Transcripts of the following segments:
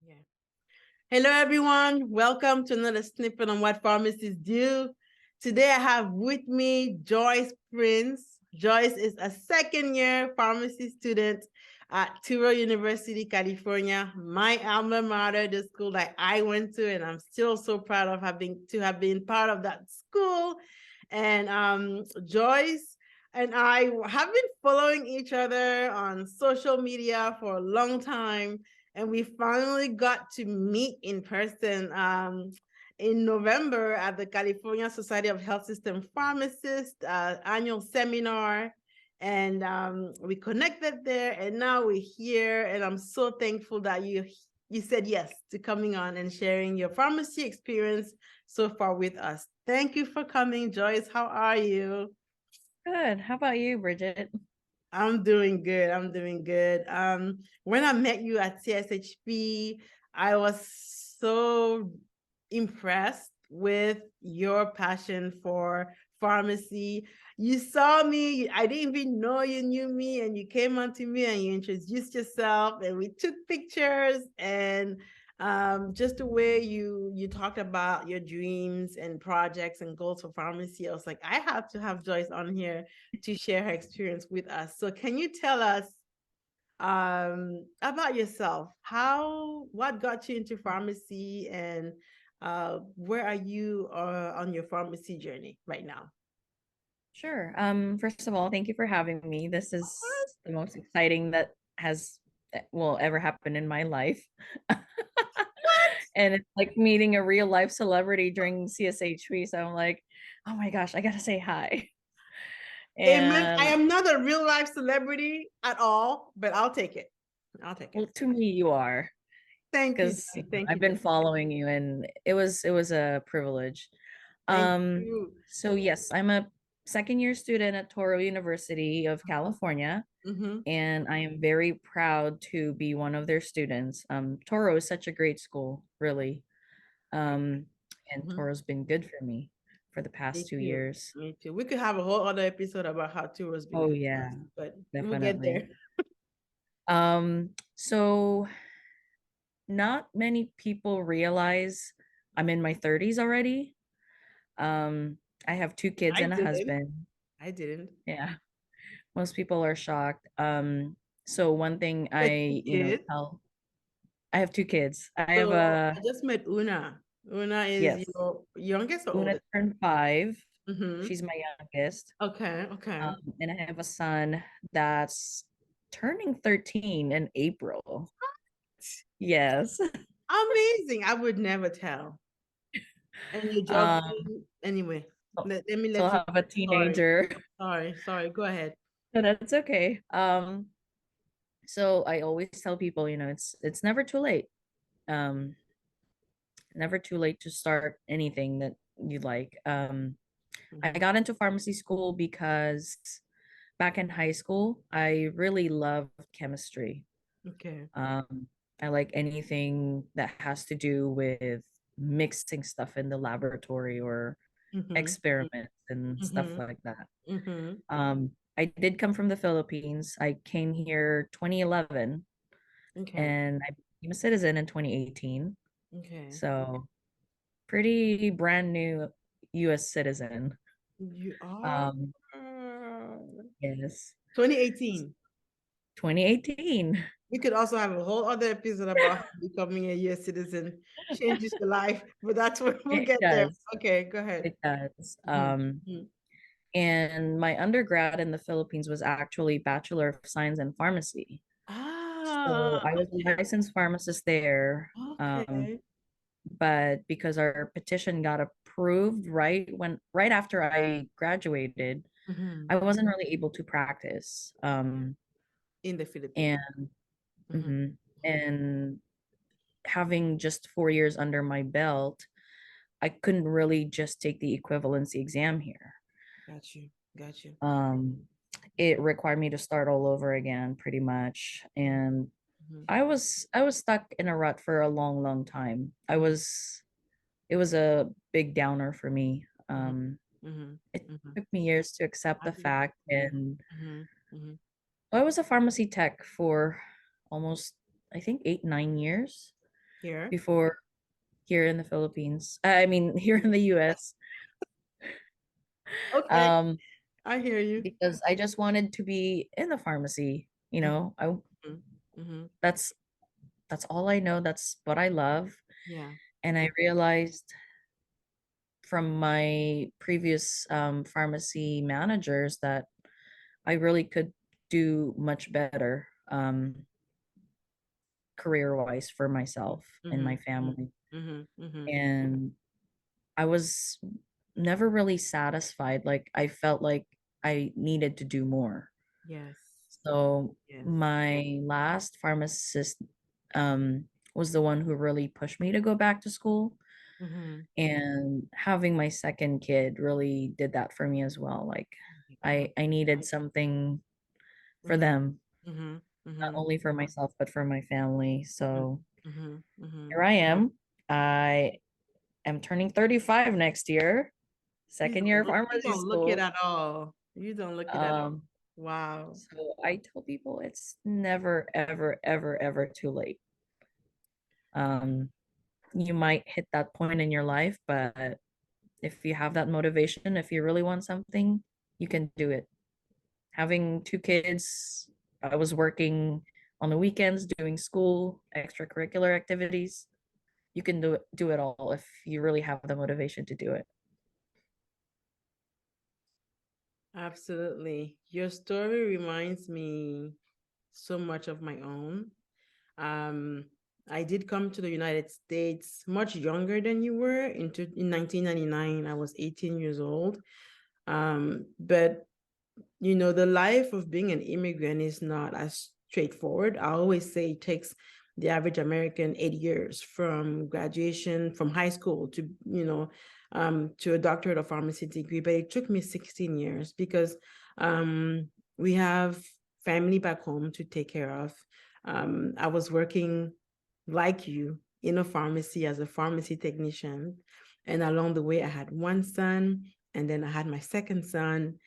Yeah. Hello, everyone. Welcome to another snippet on what pharmacists do. Today, I have with me Joyce Prince. Joyce is a second-year pharmacy student at Touro University, California, my alma mater, the school that I went to, and I'm still so proud of have been part of that school. And Joyce and I have been following each other on social media for a long time, and we finally got to meet in person in November at the California Society of Health System Pharmacists annual seminar. And we connected there, and now we're here. And I'm so thankful that you said yes to coming on and sharing your pharmacy experience so far with us. Thank you for coming, Joyce. How are you? Good. How about you, Bridget? I'm doing good. I'm doing good. When I met you at CSHP, I was so impressed with your passion for pharmacy. You saw me, I didn't even know you knew me, and you came onto me and you introduced yourself, and we took pictures. And just the way you talked about your dreams and projects and goals for pharmacy, I was like, I have to have Joyce on here to share her experience with us. So can you tell us about yourself? What got you into pharmacy, and where are you on your pharmacy journey right now? Sure. First of all, thank you for having me. This Of is course. the most exciting will ever happen in my life. And it's like meeting a real life celebrity during CSHP. So I'm like, oh my gosh, I gotta say hi. Amen. I And am not a real life celebrity at all, but I'll take it. I'll take it. well, to me, you are, Thank you, because Joyce. Thank I've you, been Joyce. following you, and it was a privilege. Thank you. So yes, I'm a second year student at Touro University of California, Mm-hmm. and I am very proud to be one of their students. Touro is such a great school, really. Um, and Mm-hmm. Toro's been good for me for the Me past two too. years. Me too. We could have a whole other episode about how tour has been Oh good for us, yeah, but we'll get definitely. there. So not many people realize I'm in my 30s already. Um, I have two kids I and a didn't. husband. I didn't. Yeah. Most people are shocked. So one thing But you did. tell I have two kids. I have So a I just met Una. Una is yes. your youngest or Una oldest? turned 5. Mm-hmm. She's my youngest. Okay, okay. And I have a son that's turning 13 in April. Yes. Amazing. I would never tell. And your job Um, anyway. so Let me so let I you. have a Sorry. teenager. Sorry. Go ahead. So that's okay. So I always tell people, it's never too late. Um, Never too late to start anything that you like. I Mm-hmm. got into pharmacy school because back in high school, I really loved chemistry. Okay. Um, I like anything that has to do with mixing stuff in the laboratory or Mm-hmm. experiments and stuff Mm-hmm. like that. Mm-hmm. I did come from the Philippines. I came here 2011 Okay. and I became a citizen in 2018. Okay. So pretty brand new US citizen. You are Um, yes, 2018. 2018. We could also have a whole other episode about how becoming a US citizen changes your life, but that's where we'll It get there. does. Okay, go ahead. It does. Mm-hmm. And my undergrad in the Philippines was actually Bachelor of Science in Pharmacy. So Ah, I was a licensed pharmacist there. okay. But because our petition got approved right after I graduated, Mm-hmm. I wasn't really able to practice. In the Philippines. And Mm-hmm. mhm. And having just 4 years under my belt, I couldn't really just take the equivalency exam here. Got you. Got you. Um, it required me to start all over again, pretty much. And Mm-hmm. I was stuck in a rut for a long, long time. Mm-hmm. It was a big downer for me. Mm-hmm. Mm-hmm. It Mm-hmm. took me years to accept I the believe fact, you. and Mm-hmm. Mm-hmm. I was a pharmacy tech for almost, I think, 8, 9 years. Here. before here in the Philippines. I mean, here in the US. Okay, Um, I hear you. because I just wanted to be in the pharmacy, you know. I Mhm, mhm. that's that's all I know. That's what I love. Yeah. And I realized from my previous pharmacy managers that I really could do much better career wise for myself and my Mhm, mhm, family. mhm, mhm. And I was never really satisfied. Like I felt like I needed to do more. Yes. So Yes. my last pharmacist was the one who really pushed me to go back to school. Mhm. And having my second kid really did that for me as well. Like Mhm, I needed something for mhm, them, mhm, not mhm, only for myself but for my family. mhm, So mhm, mhm. here I am. I am turning 35 next year, second year of You pharmacy don't look it school. at all. You don't look it at all. Um, Wow. so I tell people it's never, ever, ever, ever too late. Um, you might hit that point in your life, but if you have that motivation, if you really want something, you can do it. Having two kids, I was working on the weekends, doing school, extracurricular activities. You can do it all if you really have the motivation to do it. Absolutely. Your story reminds me so much of my own. Um, I did come to the United States much younger than you were. In 1999, I was 18 years old. But the life of being an immigrant is not as straightforward. I always say it takes the average American 8 years from graduation from high school to a doctorate of pharmacy degree, but it took me 16 years because we have family back home to take care of. I was working like you in a pharmacy as a pharmacy technician. And along the way, I had one son, and then I had my second son,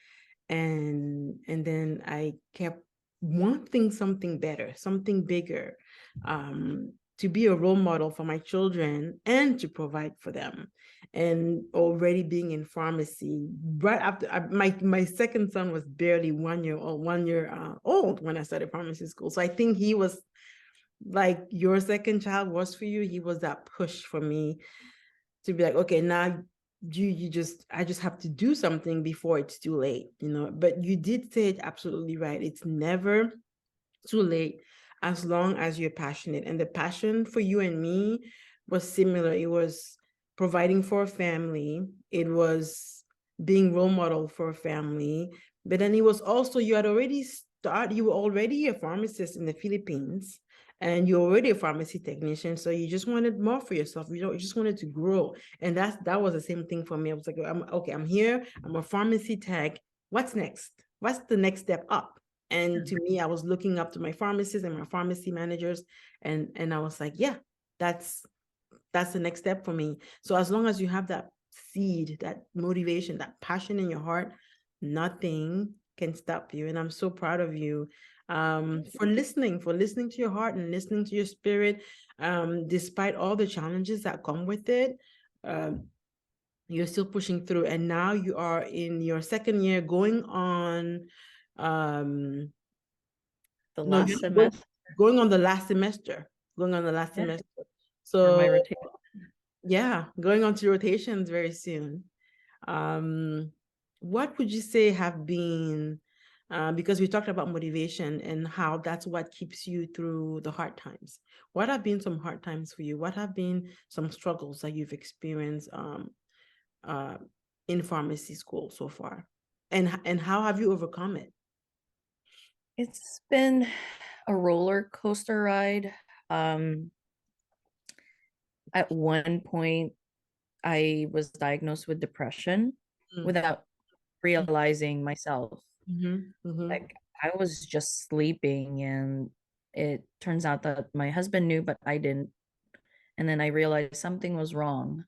and then I kept wanting something better, something bigger, to be a role model for my children and to provide for them. And already being in pharmacy, right after my second son was barely 1 year old, 1 year old when I started pharmacy school. So I think he was like your second child was for you. He was that push for me to be like, okay, now I just have to do something before it's too late. But you did say it absolutely right. It's never too late as long as you're passionate. And the passion for you and me was similar. It was providing for a family. It was being role model for a family. But then it was also, you were already a pharmacist in the Philippines, and you're already a pharmacy technician. So you just wanted more for yourself. You just wanted to grow. And that was the same thing for me. I was like, I'm here, I'm a pharmacy tech. What's next? What's the next step up? And to me, I was looking up to my pharmacists and my pharmacy managers, and I was like, yeah, that's the next step for me. So as long as you have that seed, that motivation, that passion in your heart, nothing can stop you. And I'm so proud of you, for listening to your heart and listening to your spirit, despite all the challenges that come with it. You're still pushing through, and now you are in your second year, going on um The no, last semester going on the last semester. Going on the last yeah, semester. for my So rotation. yeah, going on to rotations very soon. Um, what would you say have been, because we talked about motivation and how that's what keeps you through the hard times. What have been some hard times for you? What have been some struggles that you've experienced uh, in pharmacy school so far? And how have you overcome it? It's been a roller coaster ride. Um, at one point, I was diagnosed with depression Mm. without realizing myself. Mhm, mhm, Like I was just sleeping, and it turns out that my husband knew, but I didn't. And then I realized something was wrong.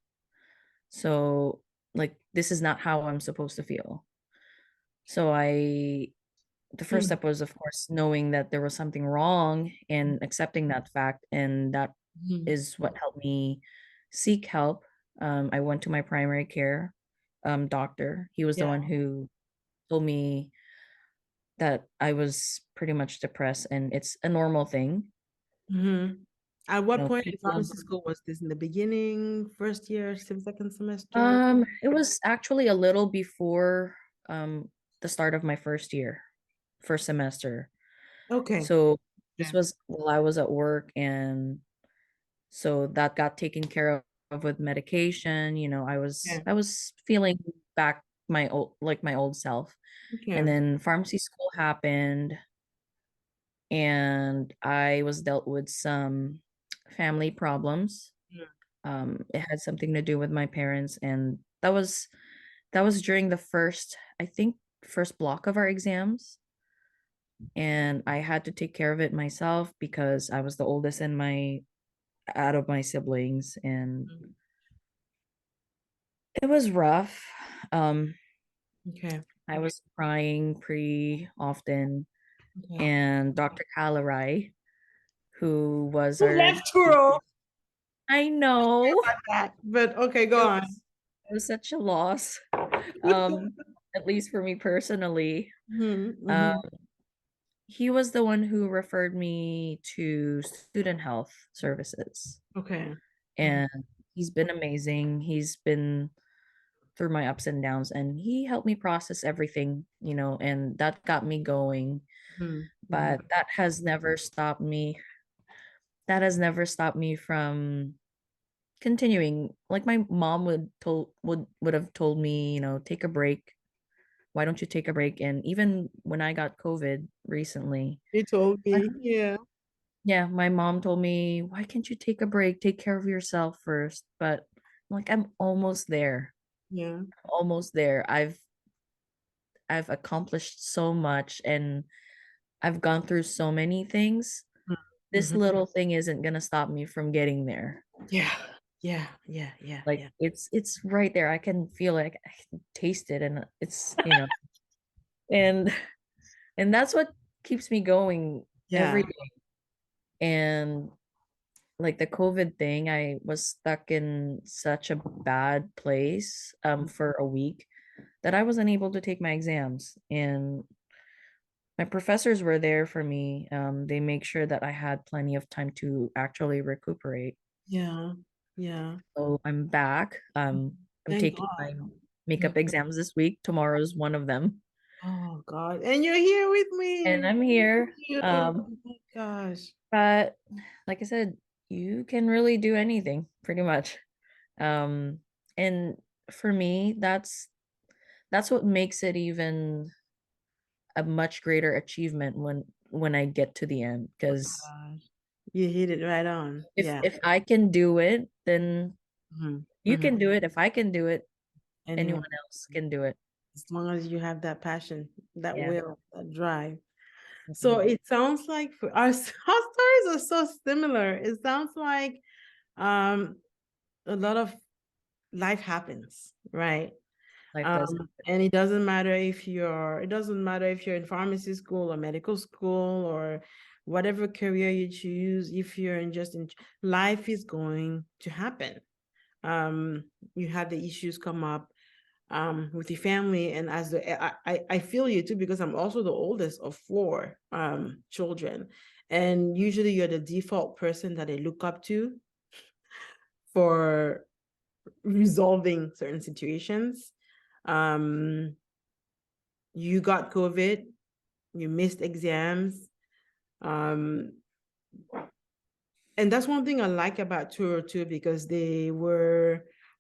So, like, this is not how I'm supposed to feel. So the first mm, step was, of course, knowing that there was something wrong and accepting that fact, and that Mhm. is what helped me seek help. I went to my primary care doctor. He was the Yeah. one who told me that I was pretty much depressed, and it's a normal thing. Mhm. At what point in People. pharmacy school was this? In the beginning, first year, second semester? It was actually a little before the start of my first semester. Okay. So this Yeah. was while I was at work, and so that got taken care of with medication. Yeah. I was feeling back my old self. And Okay. then pharmacy school happened, and I was dealt with some family problems. Yeah. It had something to do with my parents, and that was during the I think, first block of our exams, and I had to take care of it myself because I was the oldest in my out of my siblings, and Mhm. it was rough. Um, Okay. I was crying pretty often, Okay. and Dr. Kalarai, who was Who our left Turo? I know. That, but okay, go It on. was it was such a loss, um, at least for me personally. Mhm, Um, mhm. he was the one who referred me to student health services, Okay. Okay. and he's been amazing. He's been through my ups and downs, and he helped me process everything, and that got me going. Mhm, mhm. But that has never stopped me from continuing. Like, my mom would have told me, take a break. Why don't you take a break? And even when I got COVID recently, You told my- me. Yeah. yeah, my mom told me, why can't you take a break? Take care of yourself first. But like, I'm almost there. Yeah. Almost there. I've accomplished so much, and I've gone through so many things. This Mhm. little thing isn't gonna stop me from getting there. Yeah. Yeah. Yeah. Yeah. Like, Yeah. it's right there. I can feel it. I can taste it, and and and that's what keeps me going every Yeah. day. And like the COVID thing, I was stuck in such a bad place for a week that I wasn't able to take my exams. And my professors were there for me. They make sure that I had plenty of time to actually recuperate. Yeah. Yeah. So I'm back. I'm Thank taking God. my Yeah. makeup exams this week. Tomorrow's one of them. Oh God. And you're here with And me. I'm here. You. Oh my gosh. But like I said, you can really do anything pretty much. And for me, that's what makes it even a much greater achievement when I get to the end. Oh Because gosh. You hit it right on. if Yeah. if I can do it, then Mhm, you mhm. can do it. If I can do it, anyone Anyone, else can do it. as long as you have that passion, that Yeah. will, that drive. So Mhm. it sounds like for us, our stories are so similar. It sounds like um a lot of life happens, right? Life does. And it doesn't matter if you're in pharmacy school or medical school or whatever career you choose, if you're life is going to happen. You have the issues come up with your family, and I feel you too, because I'm also the oldest of four children, and usually you're the default person that they look up to for resolving certain situations. um you got COVID, you missed exams, um and that's one thing I like about Tour too, because they're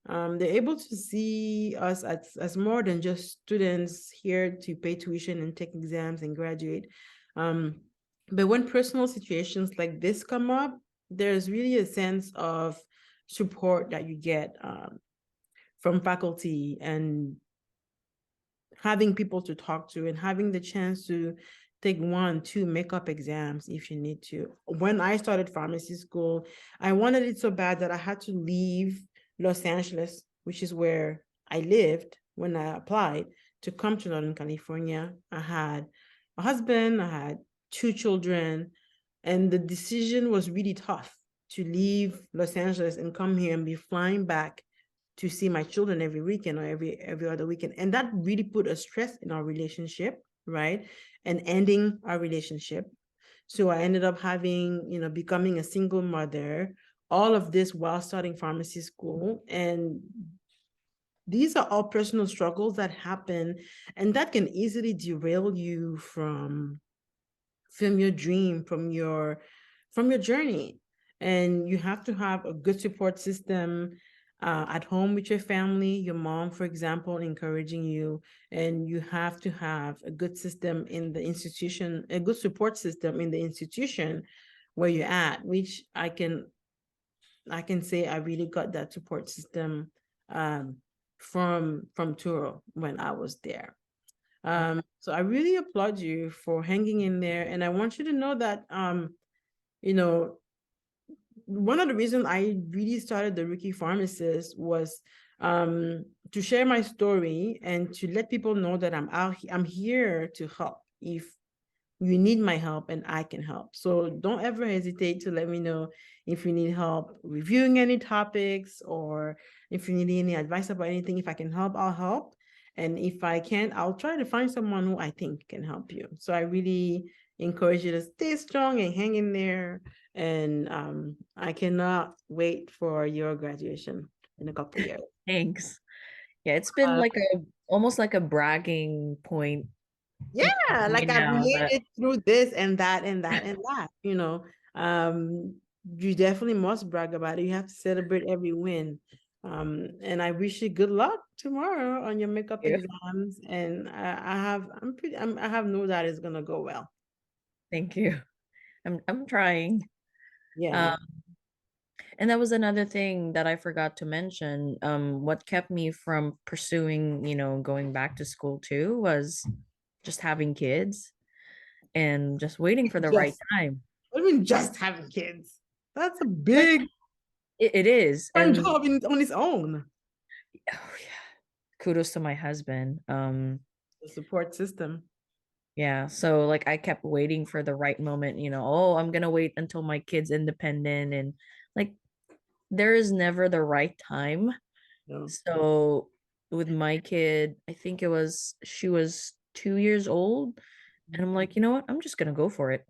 able to see us as more than just students here to pay tuition and take exams and graduate. But when personal situations like this come up, there's really a sense of support that you get from faculty, and having people to talk to, and having the chance to take 1, 2 makeup exams if you need to. When I started pharmacy school, I wanted it so bad that I had to leave Los Angeles, which is where I lived when I applied, to come to Northern California. I had a husband, I had 2 children, and the decision was really tough. to leave Los Angeles and come here and be flying back to see my children every weekend or every other weekend. And that really put a stress in our relationship, right? And ending our relationship. So I ended up having, becoming a single mother, all of this while starting pharmacy school. And these are all personal struggles that happen, and that can easily derail you from your dream, from your journey. And you have to have a good support system at home with your family, your mom, for example, encouraging you. And you have to have a good system in the institution, a good support system in the institution where you're at, which I can say I really got that support system from Turo when I was there. So I really applaud you for hanging in there. And I want you to know that, you know, one of the reasons I really started the Rookie Pharmacist was to share my story and to let people know that I'm here to help if you need my help and I can help. So don't ever hesitate to let me know if you need help reviewing any topics, or if you need any advice about anything. If I can help, I'll help. And if I can't, I'll try to find someone who I think can help you. So I really encourage you to stay strong and hang in there. And I cannot wait for your graduation in a couple of years. Thanks. Yeah, it's been like almost like a bragging point. Yeah, like I've Now made that it through this and that and that and that, you definitely must brag about it. You have to celebrate every win. And I wish you good luck tomorrow on your makeup yeah, exams. And I have no doubt it's gonna go well. thank you. I'm trying. Yeah. Um, and that was another thing that I forgot to mention. What kept me from pursuing, going back to school too was just having kids and just waiting for the right Just, time. I mean, just having kids. That's a Like big it is. And job on its own. oh yeah, kudos to my husband. The support system. Yeah, so like I kept waiting for the right moment, oh, I'm gonna wait until my kid's independent, and like there is never the right time. No. So with my kid, I think she was 2 years old, and I'm like, you know what? I'm just gonna go for it.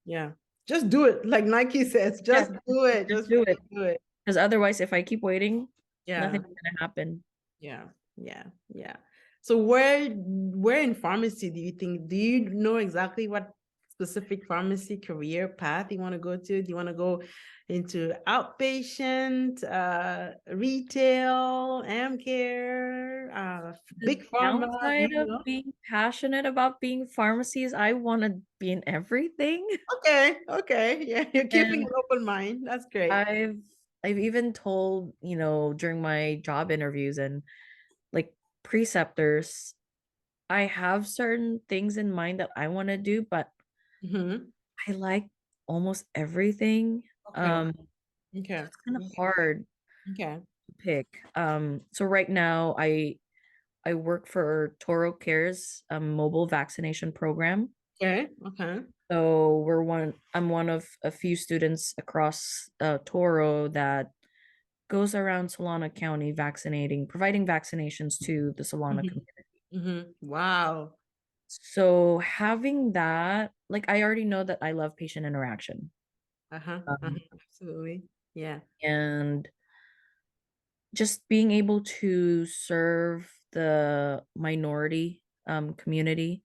Yeah. Just do it. Like Nike says, Yeah, just do it. just Just do it. freaking do it. Because otherwise, if I keep waiting, Yeah. nothing's gonna happen. Yeah. Yeah. Yeah. So where in pharmacy do you know exactly what specific pharmacy career path you want to go to? Do you want to go into outpatient, retail, AmCare, The big pharma? Do downside you of know? being passionate about being pharmacies, I want to be in everything. Okay. Okay. Yeah. You're keeping And an open mind. That's great. I've I've even told, during my job interviews and like preceptors, I have certain things in mind that I want to do, but Mm-hmm. I like almost everything. Okay. So Okay. it's kind of hard Okay. to pick. So right now I work for Toro Cares mobile vaccination program. Okay. Okay. So I'm one of a few students across Toro that goes around Solana County providing vaccinations to the Solana Mhm. community. Wow. So having that, like I already know that I love patient interaction. Uh-huh. Uh-huh. Um, Absolutely. Yeah. and just being able to serve the minority community,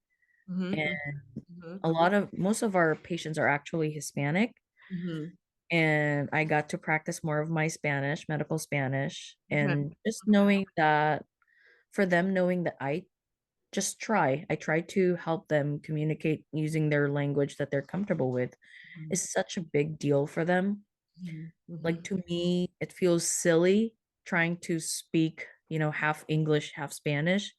and Mm-hmm. Mm-hmm. most of our patients are actually Hispanic, Mm-hmm. and I got to practice more of my Spanish, medical Spanish, Okay. and just knowing that for them, knowing that I try to help them communicate using their language that they're comfortable with is such a big deal for them. Mm-hmm. Like Mm-hmm. to me, it feels silly trying to speak, half English, half Spanish,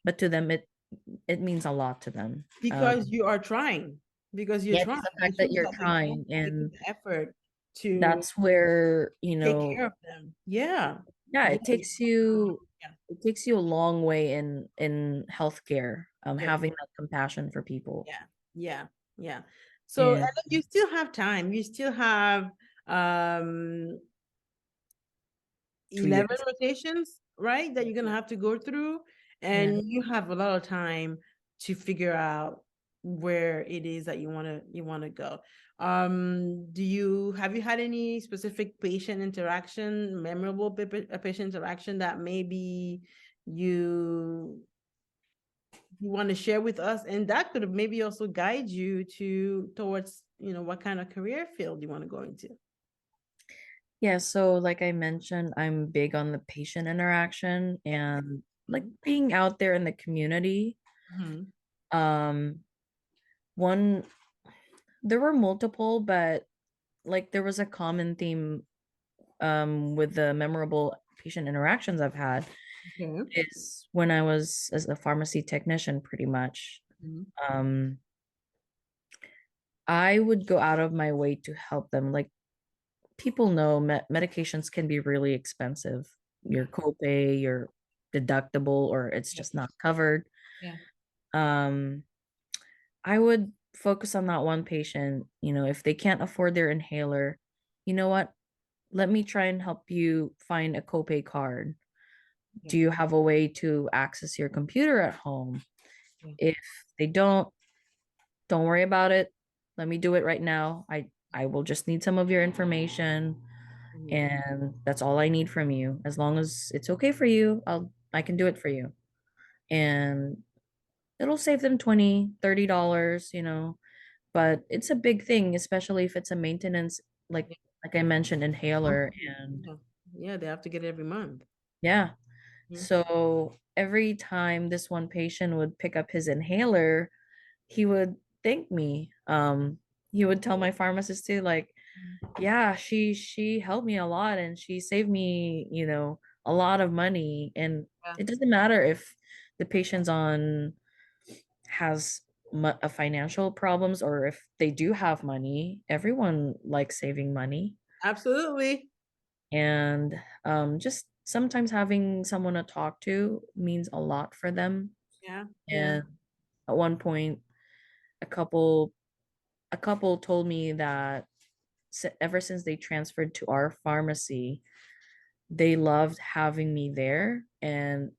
but to them it means a lot to them. Because you are trying. Because you're Yeah, trying. just the It fact that shows you're that you're trying, taking and the effort to that's where, take care of them. Yeah. yeah, Yeah. Yeah. it takes you a long way in healthcare, Yeah. having that compassion for people. Yeah, yeah, yeah. So, and And then you still have time. You still have um, Two 11 years. rotations, right? That you're gonna have to go through, and Yeah. you have a lot of time to figure out where it is that you wanna go. Have you had any specific patient interaction, memorable patient interaction that maybe you you want to share with us, and that could maybe also guide you towards what kind of career field you want to go into. Yeah, so like I mentioned, I'm big on the patient interaction and like being out there in the community. Mhm. Um, one there were multiple, but like there was a common theme with the memorable patient interactions I've had Okay. is when I was as a pharmacy technician pretty much. Mhm. Um, I would go out of my way to help them. Like people know medications can be really expensive. Your copay, your deductible, or it's Yeah. just not covered. Yeah. Um, I would focus on that one patient. If they can't afford their inhaler, you know what? Let me try and help you find a copay card. Yeah. Do you have a way to access your computer at home? Yeah. If they don't worry about it. Let me do it right now. I will just need some of your information Mhm. and that's all I need from you. As long as it's okay for you, I can do it for you. And it'll save them 20, $30, but it's a big thing, especially if it's a maintenance like Yeah. like I mentioned inhaler and Yeah. Yeah, they have to get it every month. yeah. Mhm. So every time this one patient would pick up his inhaler, he would thank me. He would tell my pharmacist too, like, yeah, she helped me a lot and she saved me, a lot of money. And Yeah. it doesn't matter if the patient's on has a financial problems or if they do have money. Everyone likes saving money. Absolutely. And just sometimes having someone to talk to means a lot for them. Yeah. Yeah. And at one point, a couple a couple told me that ever since they transferred to our pharmacy, they loved having me there. And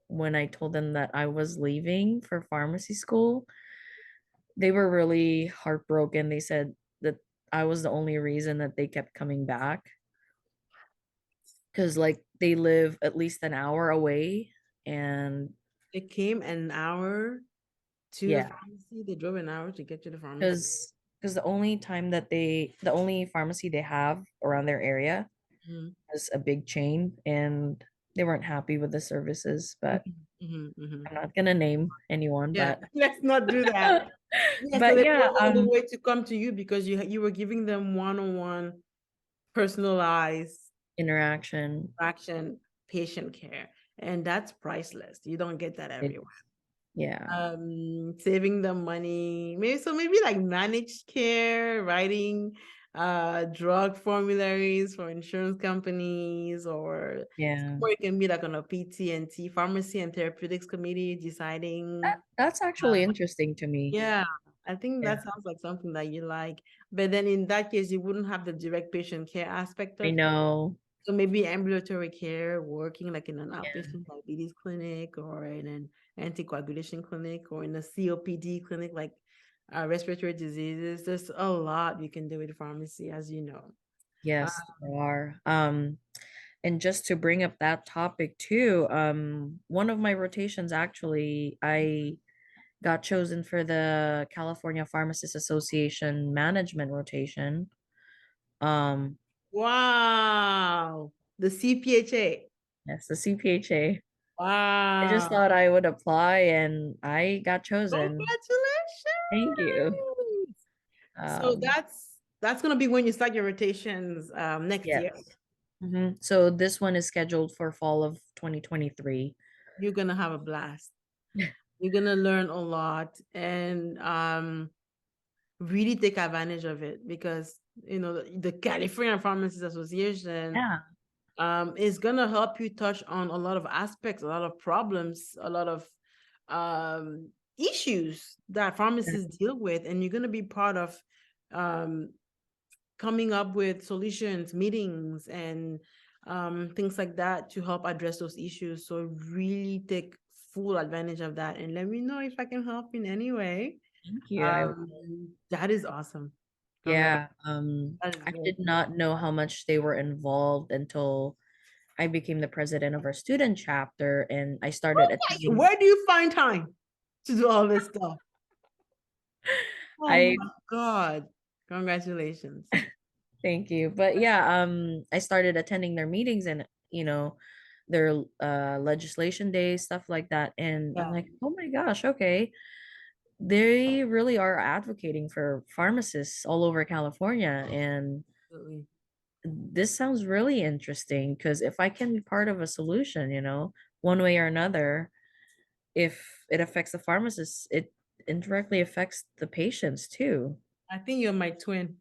when I told them that I was leaving for pharmacy school, they were really heartbroken. They said that I was the only reason that they kept coming back because, like, they live at least an hour away. And They came an hour to the yeah, pharmacy. They drove an hour to get to the pharmacy. because the only pharmacy they have around their area Mhm. was a big chain and they weren't happy with the services, but Mhm. Mhm. Mhm. I'm not gonna name anyone, Yeah, but let's not do that. Yeah, so but they yeah, drove all the way to come to you because you were giving them one-on-one personalized interaction. action patient care, and that's priceless. You don't get that It, everywhere. yeah. Saving them money, maybe like managed care, writing drug formularies for insurance companies, or Yeah. somewhere it can be like on a PT&T, pharmacy and therapeutics committee, deciding. That's actually interesting to me. Yeah, I think Yeah. that sounds like something that you like. But then in that case, you wouldn't have the direct patient care aspect I of it. know. So maybe ambulatory care, working like in an Yeah. outpatient diabetes clinic or in an anticoagulation clinic or in a COPD clinic, like respiratory diseases. There's a lot you can do with pharmacy, as you know. Uh, Yes, there are. And just to bring up that topic too, one of my rotations actually, I got chosen for the California Pharmacists Association management rotation. Um, wow. The CPHA. yes, the CPHA. I just Wow. thought I would apply and I got chosen. Thank you. Congratulations. So Um, that's gonna be when you start your rotations next yes. year. So this one is scheduled for fall of 2023. You're gonna have a blast. You're gonna learn a lot and really take advantage of it, because the California Pharmacists Association Yeah. is gonna help you touch on a lot of aspects, a lot of problems, a lot of issues that pharmacists deal with, and you're gonna be part of um coming up with solutions, meetings, and things like that to help address those issues. So really take full advantage of that, and let me know if I can help in any way. Thank you. That is awesome. Congrats. Yeah. That is I great. did not know how much they were involved until I became the president of our student chapter, and I started attending. Where do you find time to do all this stuff? Oh I my God. Congratulations. Thank you. But yeah, I started attending their meetings and their legislation days, stuff like that. And I'm Yeah, like, oh my gosh, okay. They really are advocating for pharmacists all over California. And absolutely. this sounds really interesting because if I can be part of a solution, one way or another, if it affects the pharmacists, it indirectly affects the patients too. I think you're my twin.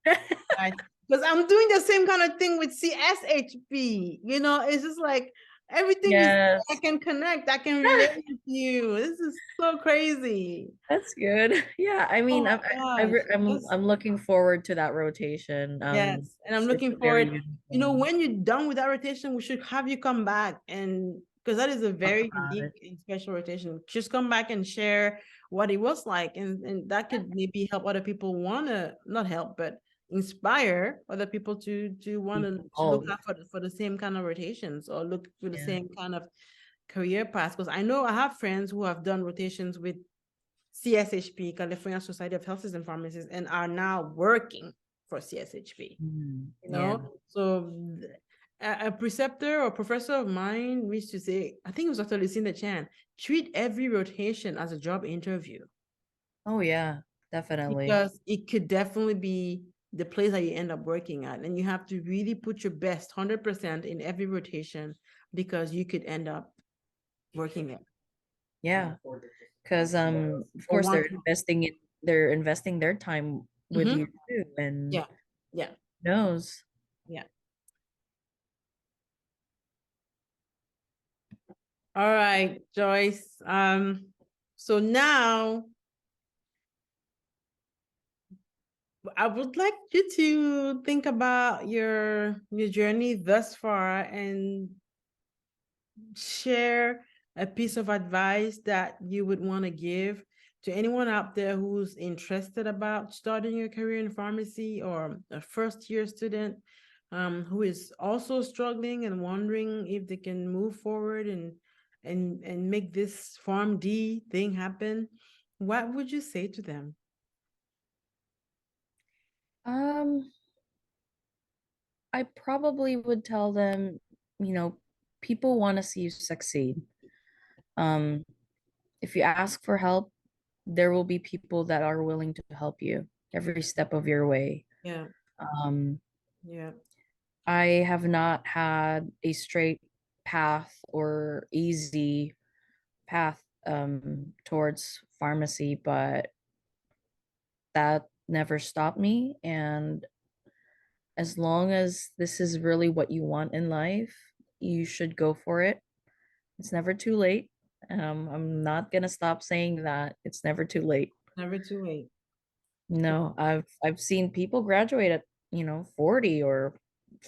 Because I'm doing the same kind of thing with CSHP. It's just like everything you say, I Yes. can connect, I can relate with you. This is so crazy. That's good. Yeah, I Oh mean, my gosh. Yes, I'm looking forward to that rotation. yes. And I'm It's looking a very forward, beautiful thing. when you're done with that rotation, we should have you come back, and because that is a Talk very about unique it. and special rotation. Just come back and share what it was like, and that could maybe help other people want to not help, but inspire other people to want Be to look involved. out for the same kind of rotations, or look for the Yeah. same kind of career paths. Because I know I have friends who have done rotations with CSHP, California Society of Health System Pharmacists, and are now working for CSHP. Yeah. So a preceptor or professor of mine used to say, I think it was Dr. Lucinda Chan, treat every rotation as a job interview, Oh yeah, definitely. because it could definitely be the place that you end up working at. And you have to really put your best 100% in every rotation, because you could end up working there. Yeah. Because of Or course want to. they're investing their time with Mhm. you too, and Yeah. Yeah. who knows. Yeah. All right, Joyce. So now I would like you to think about your journey thus far, and share a piece of advice that you would want to give to anyone out there who's interested about starting a career in pharmacy, or a first year student who is also struggling and wondering if they can move forward and make this PharmD thing happen. What would you say to them? Um, I probably would tell them, people want to see you succeed. Um, if you ask for help, there will be people that are willing to help you every step of your way. Yeah, Um, yeah, I have not had a straight path or easy path towards pharmacy, but that never stopped me. And as long as this is really what you want in life, you should go for it. It's never too late. I'm not gonna stop saying that. It's never too late. never too late. No, I've seen people graduate at, 40 or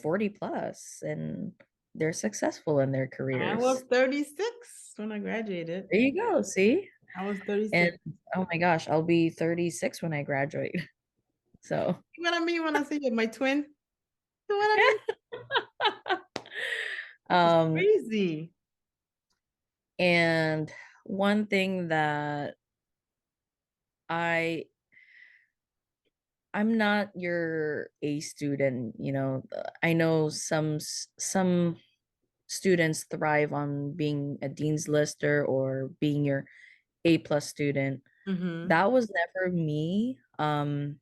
40 plus, and they're successful in their I was careers. 36 when I graduated. There you go, see? I was And 36. oh my gosh, I'll be 36 when I graduate. So, You know what I mean when I say you're my twin? You know what I mean? It's um, crazy. and one thing that I I'm not your A student, I know some students thrive on being a dean's lister or being your A plus student. Mm-hmm. That was never me. I'm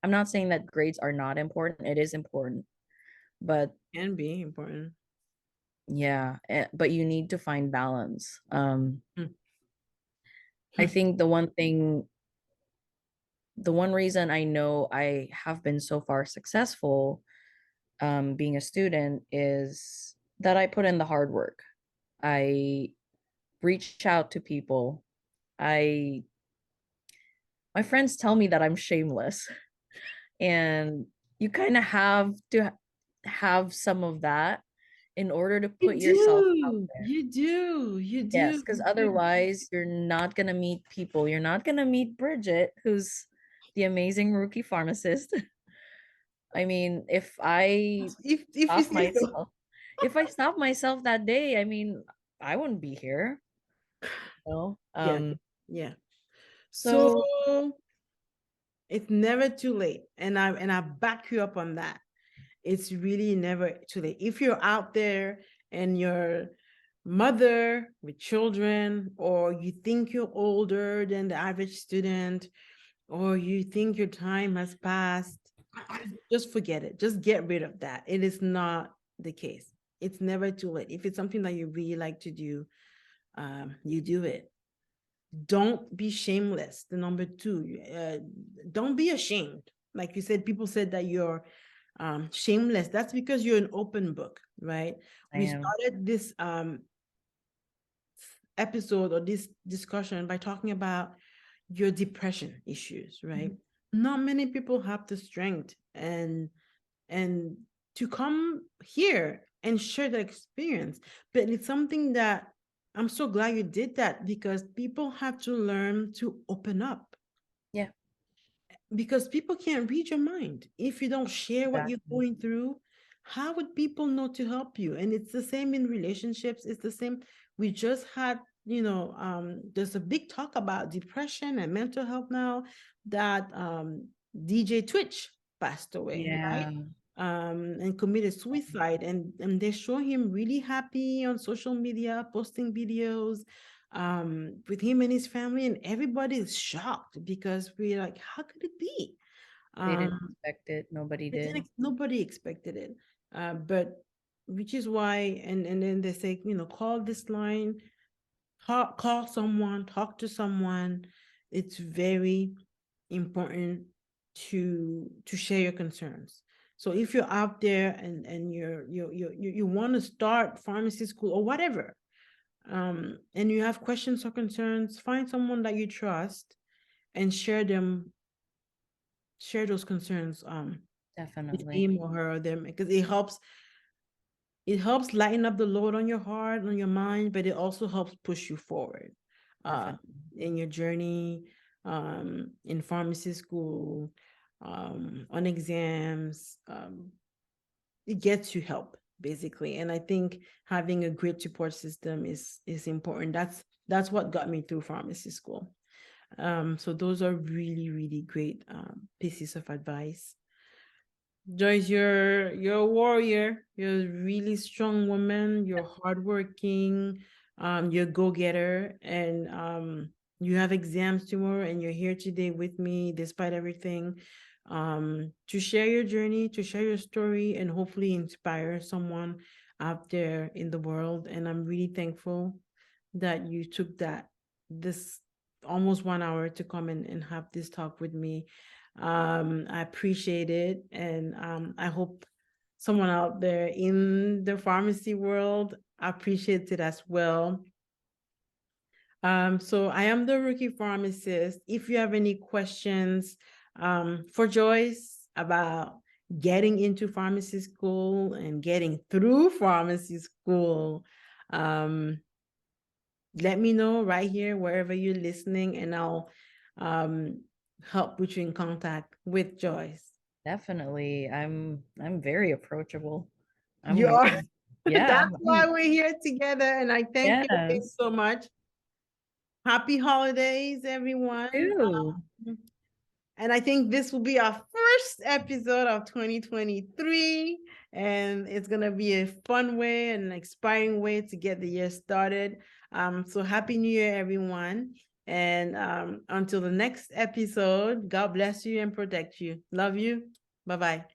not saying that grades are not important. It is important, but Can be important. yeah, but you need to find balance. Hmm. I think the one reason I know I have been so far successful being a student is that I put in the hard work. I reach out to people. I My friends tell me that I'm shameless. And you kind of have to have some of that in order to put You yourself out do. there. You do. You Yes, do. because You do. otherwise you're not gonna meet people. You're not gonna meet Bridget, who's the amazing rookie pharmacist. I mean, If you stop say so. myself, if I stop myself that day, I mean, I wouldn't be here. You Yeah. know? Yeah. So So it's never too late. And I back you up on that. It's really never too late. If you're out there and you're mother with children, or you think you're older than the average student, or you think your time has passed, just forget it. Just get rid of that. It is not the case. It's never too late. If it's something that you really like to do, you do it. Don't be shameless. The number two, don't be ashamed. Like you said, people said that you're shameless. That's because you're an open book, right? I We am. started this episode or this discussion by talking about your depression issues, right? Not many people have the strength and to come here and share the experience, but it's something that I'm so glad you did that, because people have to learn to open up, Yeah, because people can't read your mind. If you don't share what you're exactly. going through, how would people know to help you? And it's the same in relationships. It's the same. We just had, there's a big talk about depression and mental health now, that DJ Twitch passed away, right? Yeah, And committed suicide, and they show him really happy on social media, posting videos with him and his family, and everybody is shocked, because we're like, how could it be? they didn't um expect it. Nobody did. Nobody expected it. But which is why, and then they say, call this line, call someone, talk to someone. It's very important to share your concerns. So if you're out there and you want to start pharmacy school or whatever, and you have questions or concerns, find someone that you trust and share those concerns with Definitely. him or her or them, because it helps lighten up the load on your heart, on your mind, but it also helps push you forward uh Definitely. in your journey, in pharmacy school, on exams. It gets you help, basically. And I think having a great support system is important. That's what got me through pharmacy school. So those are really, really great pieces of advice. Joyce, you're a warrior. You're a really strong woman. You're hardworking. You're a go-getter, and you have exams tomorrow, and you're here today with me despite everything, to share your journey, to share your story, and hopefully inspire someone out there in the world. And I'm really thankful that you took this almost 1 hour to come and have this talk with me. I appreciate it, and I hope someone out there in the pharmacy world appreciates it as well. So I am the rookie pharmacist. If you have any questions for Joyce about getting into pharmacy school and getting through pharmacy school, let me know right here, wherever you're listening, and I'll help put you in contact with Joyce. Definitely. I'm very approachable. You I'm are. yeah, That's why we're here together, and I thank you again yes. so much. Happy holidays, everyone. Too. And I think this will be our first episode of 2023. And it's going to be a fun way and an inspiring way to get the year started. So happy New Year, everyone. And until the next episode, God bless you and protect you. Love you. Bye-bye.